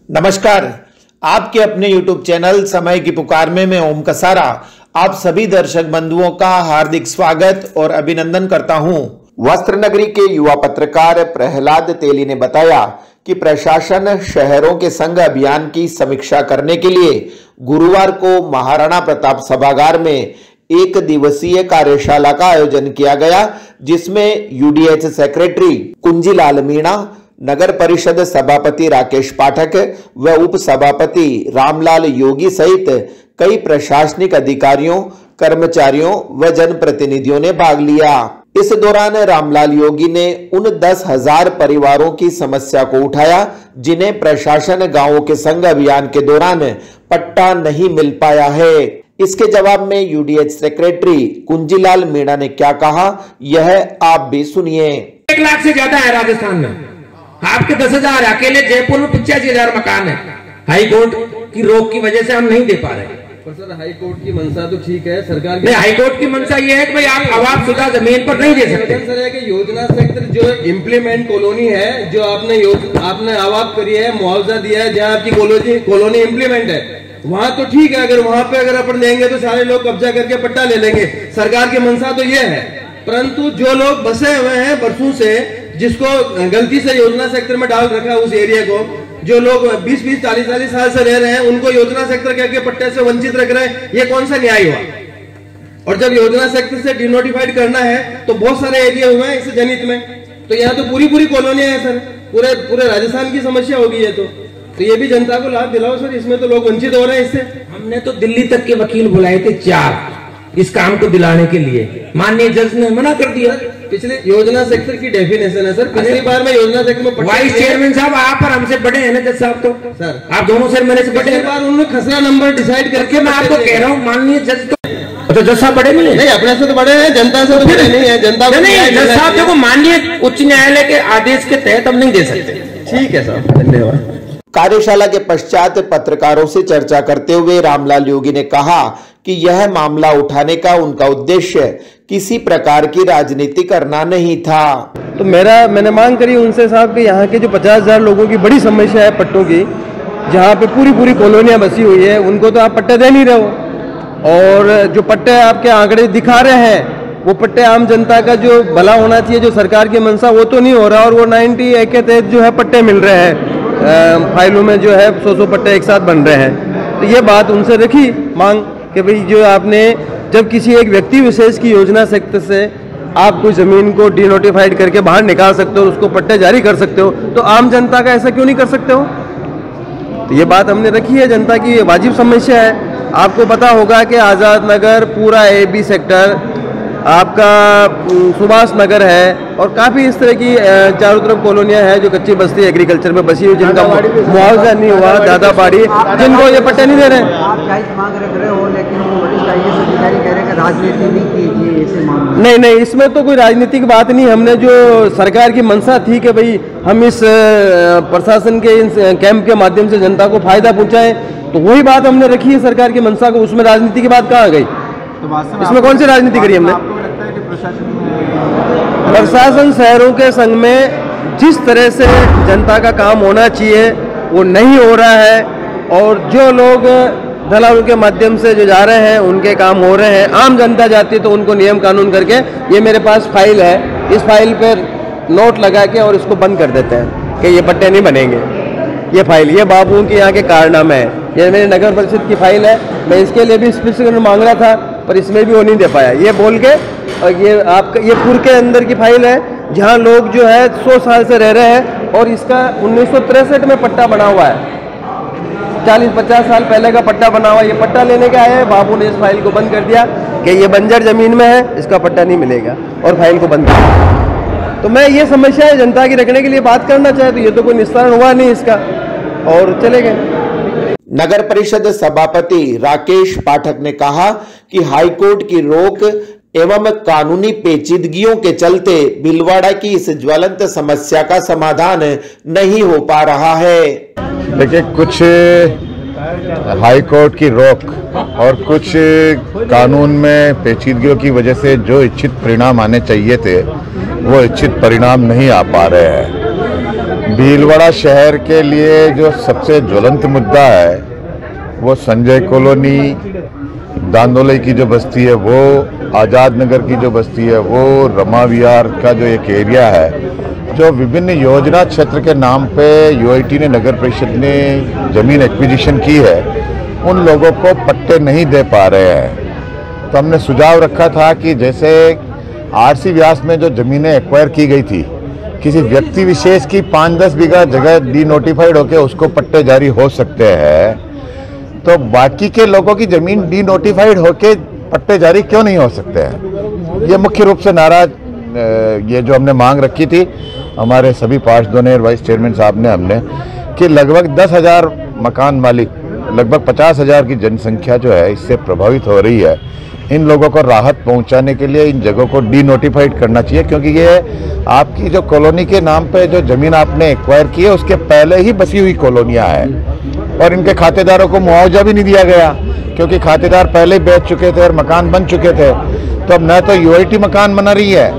नमस्कार, आपके अपने YouTube चैनल समय की पुकार में मैं ओम कसारा आप सभी दर्शक बंधुओं का हार्दिक स्वागत और अभिनंदन करता हूं। वस्त्र नगरी के युवा पत्रकार प्रहलाद तेली ने बताया कि प्रशासन शहरों के संघ अभियान की समीक्षा करने के लिए गुरुवार को महाराणा प्रताप सभागार में एक दिवसीय कार्यशाला का आयोजन किया गया, जिसमें यूडीएच सेक्रेटरी कुंजीलाल मीणा, नगर परिषद सभापति राकेश पाठक व उप सभापति रामलाल योगी सहित कई प्रशासनिक अधिकारियों, कर्मचारियों व जनप्रतिनिधियों ने भाग लिया। इस दौरान रामलाल योगी ने उन 10,000 परिवारों की समस्या को उठाया जिन्हें प्रशासन गांवों के संघ अभियान के दौरान पट्टा नहीं मिल पाया है। इसके जवाब में यूडीएच सेक्रेटरी कुंजीलाल मीणा ने क्या कहा, यह आप भी सुनिए। 1 लाख से ज्यादा है राजस्थान में, आपके 10,000, अकेले जयपुर में 85,000 मकान है। हाई कोर्ट की रोक की वजह से हम नहीं दे पा रहे। पर सर हाई कोर्ट की मंशा तो ठीक है, सरकार की नहीं, हाई कोर्ट की मंशा ये है कि भाई आप आवाज शुदा जमीन पर नहीं दे सकते। सर है कि योजना सेक्टर जो इम्प्लीमेंट कॉलोनी है, जो आपने आवाज करी है, मुआवजा दिया है, जहाँ आपकी कॉलोनी इम्प्लीमेंट है, वहां तो ठीक है। अगर वहां पे अगर अपन देंगे तो सारे लोग कब्जा करके पट्टा ले लेंगे। सरकार की मंशा तो ये है, परंतु जो लोग बसे हुए हैं बरसों से, जिसको गलती से योजना सेक्टर में डाल रखा है उस एरिया को, जो लोग 20-20, 40-40 साल से रह रहे हैं, उनको योजना सेक्टर के पट्टे से वंचित रख रहे हैं, ये कौन सा न्याय हुआ। और जब योजना सेक्टर से डिनोटिफाइड करना है तो बहुत सारे एरिया हुए हैं इस जनहित में, तो यहाँ तो पूरी कॉलोनियां हैं सर, पूरे राजस्थान की समस्या होगी ये तो ये भी जनता को लाभ दिलाओ सर, इसमें तो लोग वंचित हो रहे हैं इससे। हमने तो दिल्ली तक के वकील बुलाए थे 4 इस काम को दिलाने के लिए, माननीय जज ने मना कर दिया। पिछले योजना सेक्टर की डेफिनेशन है सर, पिछली बार में योजना सेक्टर में वाइस चेयरमैन साहब आप पर हमसे बड़े हैं ना जज साहब, तो सर आप दोनों से मेरे से बड़े हैं। बार उन्होंने खसरा नंबर डिसाइड करके, मैं आपको कह रहा हूँ माननीय जज तो जज साहब बड़े मिले नहीं, अपने से तो बड़े हैं, जनता से तो बड़े नहीं है। जनता नहीं, जज साहब देखो माननीय उच्च न्यायालय के आदेश के तहत हम नहीं दे सकते। ठीक है साहब, धन्यवाद। कार्यशाला के पश्चात पत्रकारों से चर्चा करते हुए रामलाल योगी ने कहा कि यह मामला उठाने का उनका उद्देश्य किसी प्रकार की राजनीति करना नहीं था। तो मैंने मांग करी उनसे साहब कि यहाँ के जो 50,000 लोगों की बड़ी समस्या है पट्टों की, जहाँ पे पूरी कॉलोनियाँ बसी हुई है, उनको तो आप पट्टे दे नहीं रहे हो, और जो पट्टे आपके आंकड़े दिखा रहे हैं वो पट्टे आम जनता का जो भला होना चाहिए, जो सरकार की मंशा, वो तो नहीं हो रहा। और वो 90 एक्ट के तहत जो है पट्टे मिल रहे हैं, फाइलों में जो है 100 पट्टे एक साथ बन रहे हैं। तो ये बात उनसे रखी मांग कि भाई जो आपने जब किसी एक व्यक्ति विशेष की योजना सेक्टर से आप कोई जमीन को डिनोटिफाइड करके बाहर निकाल सकते हो, उसको पट्टे जारी कर सकते हो, तो आम जनता का ऐसा क्यों नहीं कर सकते हो। तो ये बात हमने रखी है, जनता की वाजिब समस्या है। आपको पता होगा कि आज़ाद नगर, पूरा AB सेक्टर, आपका सुभाष नगर है, और काफ़ी इस तरह की चारों तरफ कॉलोनियां हैं जो कच्ची बस्ती एग्रीकल्चर में बसी हुई, जिनका मुआवजा नहीं हुआ, दादा बाड़ी, जिनको ये पट्टे नहीं दे रहे हैं। आप जायज मांग रहे हो, लेकिन वो वरिष्ठ IAS अधिकारी कह रहे हैं कि राजनीति नहीं कीजिए ऐसे मामले। नहीं, इसमें तो कोई राजनीतिक बात नहीं। हमने जो सरकार की मंशा थी कि भाई हम इस प्रशासन के इन कैंप के माध्यम से जनता को फायदा पहुँचाएं, तो वही बात हमने रखी है सरकार की मंशा को। उसमें राजनीति की बात कहाँ गई, इसमें कौन सी राजनीति करी हमने। प्रशासन शहरों के संघ में जिस तरह से जनता का काम होना चाहिए वो नहीं हो रहा है, और जो लोग दलालों के माध्यम से जो जा रहे हैं उनके काम हो रहे हैं। आम जनता जाती है तो उनको नियम कानून करके, ये मेरे पास फाइल है, इस फाइल पर नोट लगा के और इसको बंद कर देते हैं कि ये पट्टे नहीं बनेंगे। ये फाइल, ये बाबू के यहाँ के कारनामे है, ये मेरे नगर परिषद की फाइल है। मैं इसके लिए भी स्पेसिफिक मांग रहा था, पर इसमें भी वो नहीं दे पाया, ये बोल के। और ये आपका ये पुर के अंदर की फाइल है, जहाँ लोग जो है 100 साल से रह रहे हैं, और इसका 1963 में पट्टा बना हुआ है, 40-50 साल पहले का पट्टा बना हुआ है। ये पट्टा लेने के आए हैं, बाबू ने इस फाइल को बंद कर दिया कि ये बंजर जमीन में है, इसका पट्टा नहीं मिलेगा, और फाइल को बंद कर दिया। तो मैं ये समस्या है जनता की रखने के लिए बात करना चाहे, तो ये तो कोई निस्तारण हुआ नहीं इसका, और चले गए। नगर परिषद सभापति राकेश पाठक ने कहा कि हाईकोर्ट की रोक एवं कानूनी पेचीदगियों के चलते भीलवाड़ा की इस ज्वलंत समस्या का समाधान नहीं हो पा रहा है। देखिए, कुछ हाई कोर्ट की रोक और कुछ कानून में पेचीदगियों की वजह से जो इच्छित परिणाम आने चाहिए थे वो इच्छित परिणाम नहीं आ पा रहे हैं। भीलवाड़ा शहर के लिए जो सबसे ज्वलंत मुद्दा है वो संजय कॉलोनी, दांदोले की जो बस्ती है वो, आज़ाद नगर की जो बस्ती है वो, रमा विहार का जो एक एरिया है, जो विभिन्न योजना क्षेत्र के नाम पे यूआईटी ने, नगर परिषद ने जमीन एक्विजिशन की है, उन लोगों को पट्टे नहीं दे पा रहे हैं। तो हमने सुझाव रखा था कि जैसे आरसी व्यास में जो जमीनें एक्वायर की गई थी, किसी व्यक्ति विशेष की 5-10 बीघा जगह डी नोटिफाइड होकर उसको पट्टे जारी हो सकते हैं, तो बाकी के लोगों की जमीन डी नोटिफाइड होके पट्टे जारी क्यों नहीं हो सकते हैं। ये मुख्य रूप से नाराज, ये जो हमने मांग रखी थी हमारे सभी पार्षदों ने, वाइस चेयरमैन साहब ने, हमने कि लगभग 10,000 मकान मालिक, लगभग 50,000 की जनसंख्या जो है इससे प्रभावित हो रही है। इन लोगों को राहत पहुंचाने के लिए इन जगहों को डी नोटिफाइड करना चाहिए, क्योंकि ये आपकी जो कॉलोनी के नाम पे जो जमीन आपने एक्वायर की है उसके पहले ही बसी हुई कॉलोनियां हैं और इनके खातेदारों को मुआवजा भी नहीं दिया गया, क्योंकि खातेदार पहले बेच चुके थे और मकान बन चुके थे। तो अब न तो यूआईटी मकान बना रही है,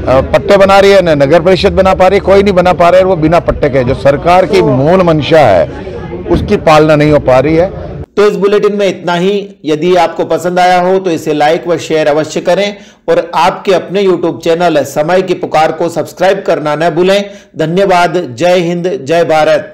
पट्टे बना रही है, न नगर परिषद बना पा रही है, कोई नहीं बना पा रहा है, वो बिना पट्टे के। जो सरकार की मूल मंशा है उसकी पालना नहीं हो पा रही है। तो इस बुलेटिन में इतना ही। यदि आपको पसंद आया हो तो इसे लाइक व शेयर अवश्य करें और आपके अपने YouTube चैनल समय की पुकार को सब्सक्राइब करना न भूलें। धन्यवाद। जय हिंद, जय भारत।